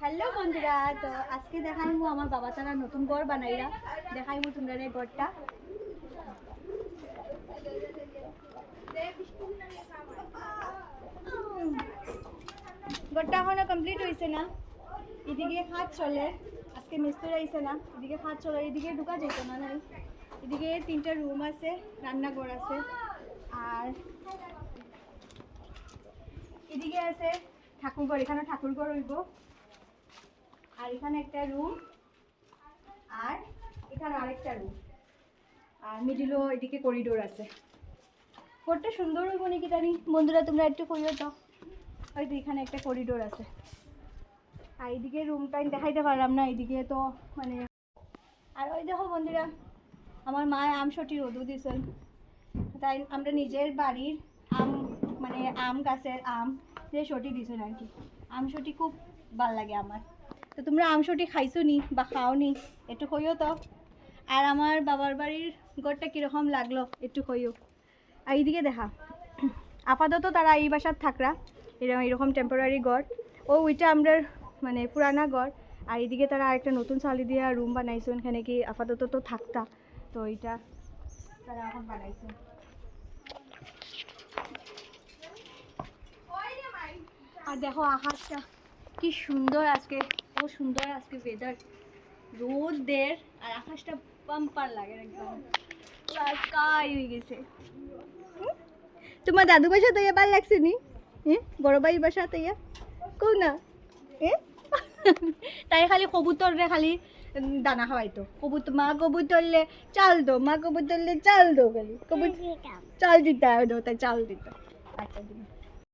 Hello বন্ধুরা, তো আজকে দেখাইমু আমার বাবা তারা নতুন ঘর বানাইরা। দেখাইমু তোমরা ঘরটা। ঘরটা এখনো কমপ্লিট হয়েছে না। এদিকে কাজ চলে, আজকে মিস্ত্রি আইছে না। এদিকে কাজ চলে, এদিকে ঢুকা যেত না নাই। এদিকে 3টা রুম আছে, রান্নাঘর আছে, আর এদিকে আছে ঠাকুরঘর। এখানে ঠাকুরঘর হইব, আর এখানে একটা রুম, আর এখানে আরেকটা রুম, আর মিডিলও এদিকে করিডোর আছে। ঘরটা সুন্দর হইব নাকি জানি বন্ধুরা, তোমরা একটু কইও তো। হয়তো এখানে একটা করিডোর আছে, আর এইদিকে রুমটা দেখাইতে পারলাম না, এইদিকে তো মানে। আর ওই দেখো বন্ধুরা, আমার মা আমসটি রোদু দিয়েছেন, তাই আমরা নিজের বাড়ির আম, মানে আম গাছের আম যে সটি দিয়েছেন আর কি। আমসটি খুব ভাল লাগে আমার। তো তোমরা আমসটি খাইছো নি বা খাও নি একটু কইও তো। আর আমার বাবার বাড়ির ঘরটা কীরকম লাগলো একটু কইও। আর এইদিকে দেখা, আপাতত তারা এই বাসার থাকরা, এরকম টেম্পোরারি ঘর। ওইটা আমরা মানে পুরানা ঘর। আর এইদিকে তারা আরেকটা নতুন চালি দিয়ে রুম বানাইছে, এখানে কি আপাতত তো থাকতা। তো এইটা তারা এখন বানাইছে। আর দেখো আকাশটা কি সুন্দর আজকে, ও সুন্দর আজকে ওয়েদার, রোদ দের আর আকাশটা বাম্পার লাগে একদম, স্কাই হয়ে গেছে। তোমার দাদু বাসা তো এবার লাগছে নি? হ্যাঁ, বড় ভাই বাসা তো ইয়া কো না। তাই খালি কবুতর রে খালি দানা খাওয়াইতো। কবুতর মা কবুতরলে চাল দো, মা কবুতরলে চাল দো, খালি কবুতর চাল দিতে হয়, তাই চাল দিত। আচ্ছা